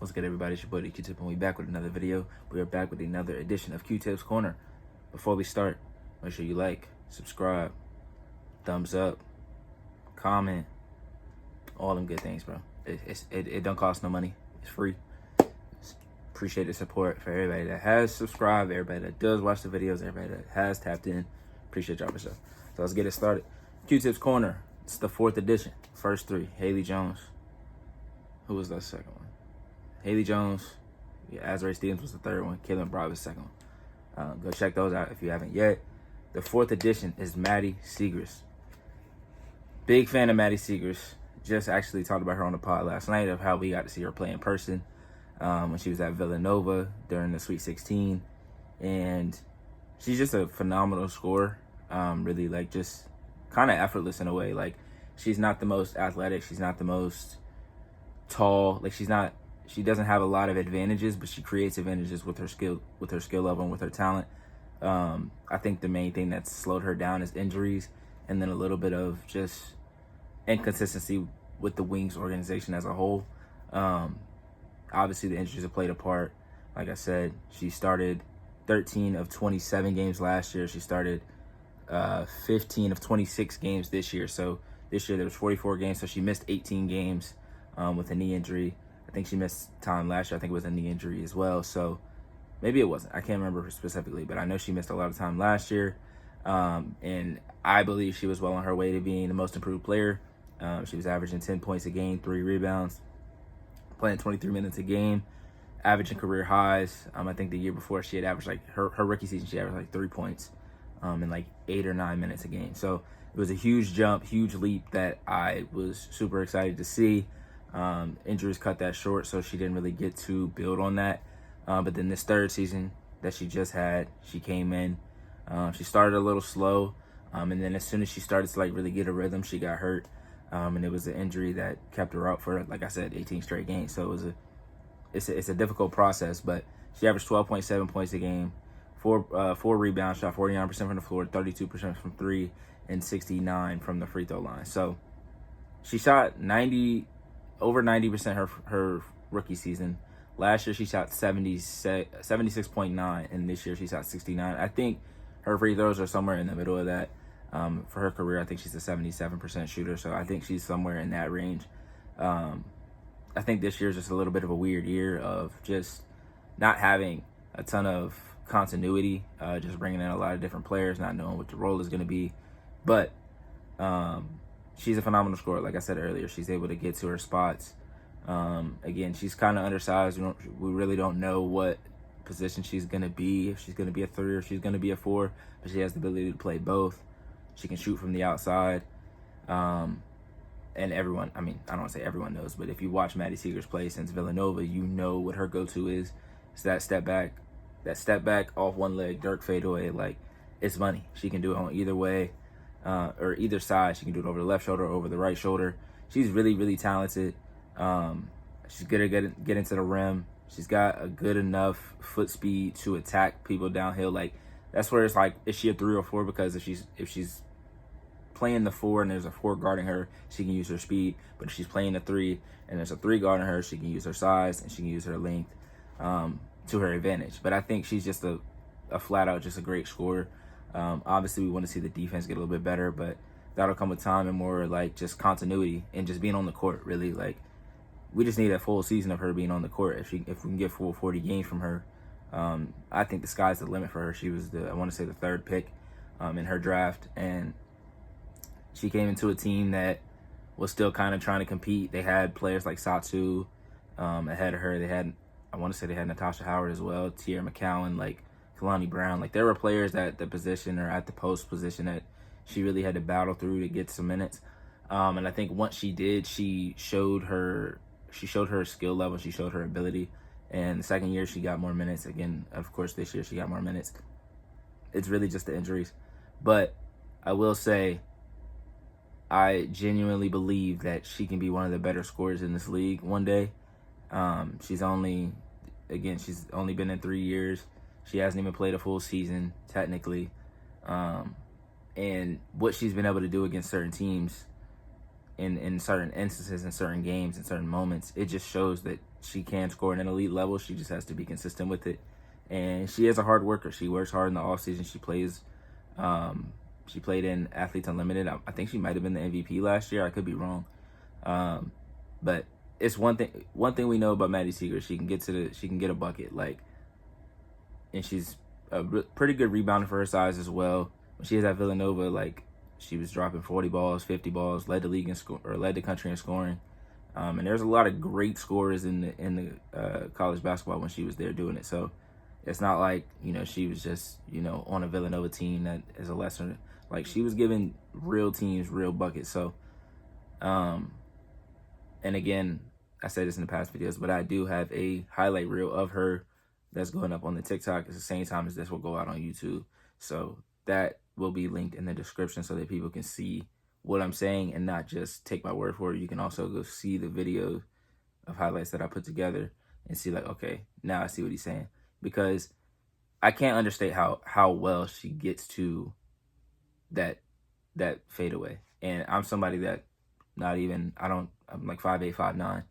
What's good, everybody? It's your buddy Qtip, and we back with another video. We are back with another edition of Qtip's Corner. Before we start, make sure you like, subscribe, thumbs up, comment, all them good things, bro. It don't cost no money. It's free. Appreciate the support for everybody that has subscribed, everybody that does watch the videos, everybody that has tapped in. Appreciate y'all for sure. So let's get it started. Qtip's Corner. It's the 4th edition. First 3. Haley Jones. Who was that second one? Haley Jones. Yeah, Azrae Stevens was the 3rd one. Kaylin Broad was the 2nd one. Go check those out if you haven't yet. The 4th edition is Maddy Siegrist. Big fan of Maddy Siegrist. Just actually talked about her on the pod last night of how we got to see her play in person when she was at Villanova during the Sweet 16. And she's just a phenomenal scorer. Really, like, just kind of effortless in a way. Like, she's not the most athletic. She's not the most tall. Like, she doesn't have a lot of advantages, but she creates advantages with her skill level and with her talent. I think the main thing that's slowed her down is injuries, and then a little bit of just inconsistency with the Wings organization as a whole. Obviously, the injuries have played a part. Like I said, she started 13 of 27 games last year. She started 15 of 26 games this year. So this year there was 44 games, so she missed 18 games with a knee injury. I think she missed time last year. I think it was a knee injury as well. So maybe it wasn't. I can't remember specifically, but I know she missed a lot of time last year. And I believe she was well on her way to being the most improved player. She was averaging 10 points a game, 3 rebounds, playing 23 minutes a game, averaging career highs. I think the year before she had averaged, like, her rookie season, she averaged like 3 points in like 8 or 9 minutes a game. So it was a huge jump, huge leap that I was super excited to see. Injuries cut that short, so she didn't really get to build on that. But then this 3rd season that she just had, she came in. She started a little slow, and then as soon as she started to, like, really get a rhythm, she got hurt. And it was an injury that kept her out for, like I said, 18 straight games. So it's a difficult process, but she averaged 12.7 points a game, 4 rebounds, shot 49% from the floor, 32% from 3, and 69 from the free throw line. So she shot over 90% her rookie season. Last year she shot 76.9, and this year she shot 69. I think her free throws are somewhere in the middle of that. For her career, I think she's a 77% shooter, so I think she's somewhere in that range. I think this year is just a little bit of a weird year of just not having a ton of continuity, just bringing in a lot of different players, not knowing what the role is going to be. But she's a phenomenal scorer. Like I said earlier, she's able to get to her spots. Again, she's kind of undersized. We really don't know what position she's going to be, if she's going to be a 3 or if she's going to be a 4, but she has the ability to play both. She can shoot from the outside. And everyone, I don't want to say everyone knows, but if you watch Maddy Siegrist play since Villanova, you know what her go-to is. It's that step back off one leg, Dirk fadeaway. Like, it's money. She can do it on either way. Or either side. She can do it over the left shoulder or over the right shoulder. She's really, really talented. She's good at getting to the rim. She's got a good enough foot speed to attack people downhill. Like, that's where it's like, is she a 3 or 4? Because if she's playing the 4 and there's a 4 guarding her, she can use her speed. But if she's playing the 3 and there's a 3 guarding her, she can use her size and she can use her length to her advantage. But I think she's just a flat out just a great scorer. Obviously, we want to see the defense get a little bit better, but that'll come with time and more, like, just continuity and just being on the court, really. Like, we just need a full season of her being on the court. If we can get full 40 games from her, I think the sky's the limit for her. She was I want to say the 3rd pick in her draft, and she came into a team that was still kind of trying to compete. They had players like Satu ahead of her. I want to say they had Natasha Howard as well, Tierra McCowan, like Kalani Brown. Like, there were players at the position or at the post position that she really had to battle through to get some minutes. And I think once she did, she showed her skill level. She showed her ability. And the 2nd year, she got more minutes. Again, of course, this year she got more minutes. It's really just the injuries. But I will say, I genuinely believe that she can be one of the better scorers in this league one day. She's only been in 3 years. She hasn't even played a full season, technically. And what she's been able to do against certain teams in certain instances, in certain games, in certain moments, it just shows that she can score at an elite level. She just has to be consistent with it. And she is a hard worker. She works hard in the offseason. She played in Athletes Unlimited. I think she might have been the MVP last year. I could be wrong. But it's one thing we know about Maddy Siegrist. She can get a bucket, and she's a pretty good rebounder for her size as well. When she was at Villanova, she was dropping 40 balls, 50 balls, led the league led the country in scoring. And there's a lot of great scorers in the college basketball when she was there doing it. So it's not like, she was just, on a Villanova team that is a lesser. She was giving real teams real buckets. So, and again, I said this in the past videos, but I do have a highlight reel of her that's going up on the TikTok at the same time as this will go out on YouTube. So that will be linked in the description so that people can see what I'm saying and not just take my word for it. You can also go see the video of highlights that I put together and see okay, now I see what he's saying. Because I can't understate how well she gets to that fadeaway. And I'm somebody that I'm like 5'8", 5'9".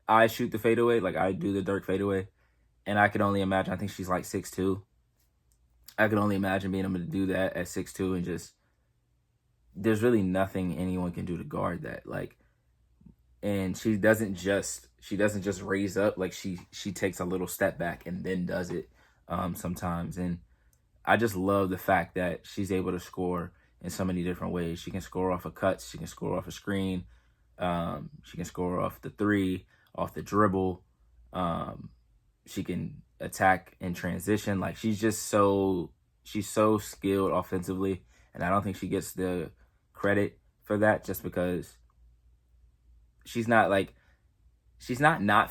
I shoot the fadeaway, I do the Dirk fadeaway, and I could only imagine, I think she's like 6'2". I could only imagine being able to do that at 6'2", and just, there's really nothing anyone can do to guard that. And she doesn't just raise up, she takes a little step back and then does it sometimes. And I just love the fact that she's able to score in so many different ways. She can score off of cuts, she can score off a screen, she can score off the three, off the dribble, she can attack in transition. She's so skilled offensively, and I don't think she gets the credit for that, just because she's not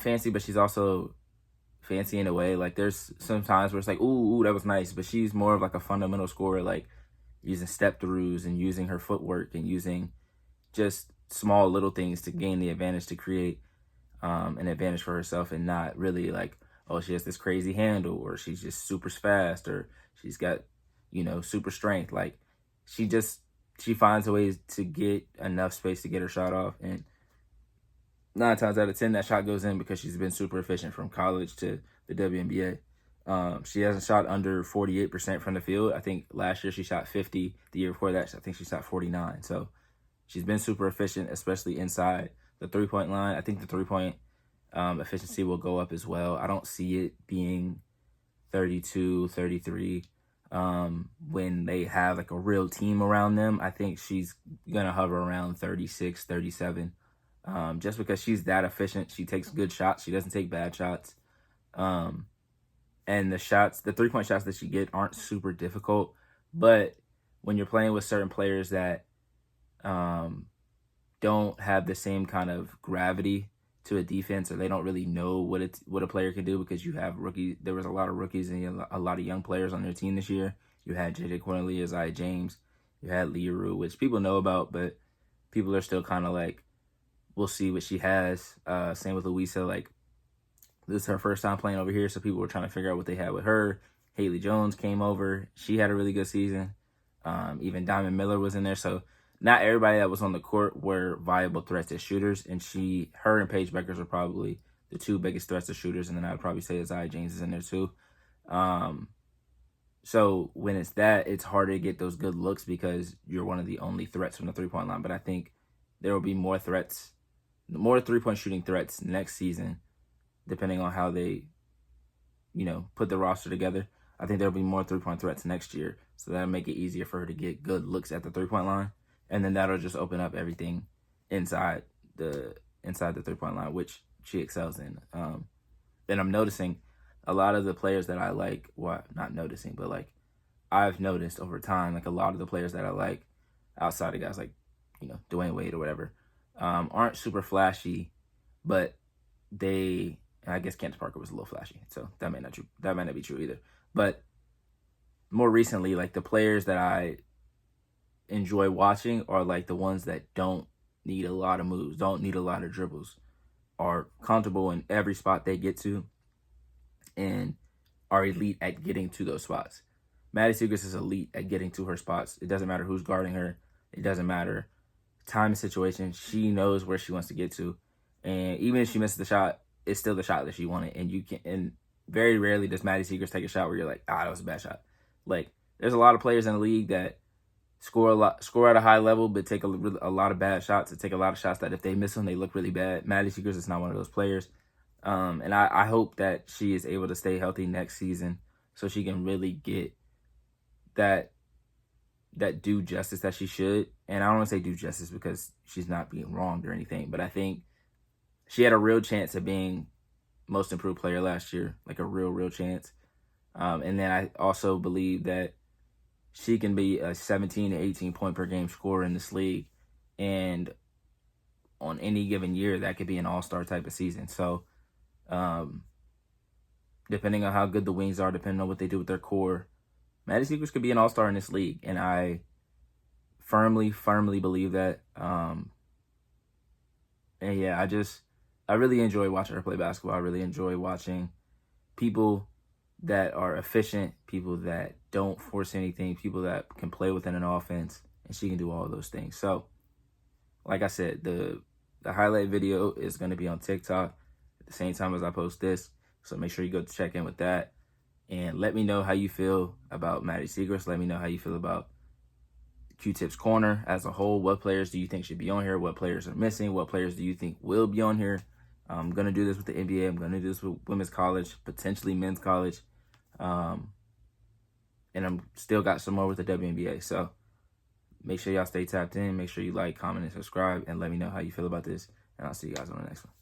fancy, but she's also fancy in a way. There's some times where it's ooh, that was nice, but she's more of a fundamental scorer, using step throughs and using her footwork and using just small little things to gain the advantage, to create an advantage for herself, and not really oh, she has this crazy handle, or she's just super fast, or she's got, super strength. She finds a way to get enough space to get her shot off, and 9 times out of 10 that shot goes in because she's been super efficient from college to the WNBA. She hasn't shot under 48% from the field. I think last year she shot 50. The year before that, I think she shot 49. So she's been super efficient, especially inside the three-point line. I think the three-point efficiency will go up as well. I don't see it being 32, 33 when they have a real team around them. I think she's going to hover around 36, 37, just because she's that efficient. She takes good shots. She doesn't take bad shots. And the three-point shots that she get aren't super difficult. But when you're playing with certain players that don't have the same kind of gravity to a defense, or they don't really know what a player can do, because you have rookies. There was a lot of rookies and a lot of young players on their team this year. You had J.J. Cornelia, Zaya James. You had Leah Rue, which people know about, but people are still kind of we'll see what she has. Same with Louisa. This is her first time playing over here, so people were trying to figure out what they had with her. Haley Jones came over. She had a really good season. Even Diamond Miller was in there. So not everybody that was on the court were viable threats as shooters, and her and Paige Beckers are probably the two biggest threats as shooters, and then I'd probably say Zaya James is in there too. So when it's that, it's harder to get those good looks because you're one of the only threats from the three-point line. But I think there will be more three-point shooting threats next season, depending on how they, put the roster together. I think there'll be more three-point threats next year, so that'll make it easier for her to get good looks at the three-point line. And then that'll just open up everything inside the three-point line, which she excels in. And I'm noticing a lot of the players that I like, well, not noticing, but I've noticed over time, a lot of the players that I like outside of guys like, Dwayne Wade or whatever, aren't super flashy, but and I guess Candace Parker was a little flashy, so that might not be true either. But more recently, the players that I enjoy watching are the ones that don't need a lot of moves, don't need a lot of dribbles, are comfortable in every spot they get to, and are elite at getting to those spots. Maddy Siegrist is elite at getting to her spots. It doesn't matter who's guarding her. It doesn't matter time and situation. She knows where she wants to get to. And even if she misses the shot, it's still the shot that she wanted. And you can, and very rarely does Maddy Siegrist take a shot where you're like, that was a bad shot. Like, there's a lot of players in the league that score at a high level, but take a lot of bad shots. It take a lot of shots that if they miss them, they look really bad. Maddy Siegrist is not one of those players. And I hope that she is able to stay healthy next season so she can really get that due justice that she should. And I don't want to say due justice because she's not being wronged or anything, but I think she had a real chance of being most improved player last year, like a real chance. And then I also believe that she can be a 17 to 18 point per game scorer in this league. And on any given year, that could be an all-star type of season. So depending on how good the wings are, depending on what they do with their core, Maddy Siegrist could be an all-star in this league. And I firmly believe that. And yeah, I really enjoy watching her play basketball. I really enjoy watching people that are efficient, people that don't force anything, people that can play within an offense, and she can do all of those things. So, like I said, the highlight video is going to be on TikTok at the same time as I post this. So make sure you go check in with that. And let me know how you feel about Maddy Siegrist. Let me know how you feel about Qtip's Corner as a whole. What players do you think should be on here? What players are missing? What players do you think will be on here? I'm going to do this with the NBA. I'm going to do this with women's college, potentially men's college. And I'm still got some more with the WNBA. So make sure y'all stay tapped in. Make sure you like, comment, and subscribe. And let me know how you feel about this. And I'll see you guys on the next one.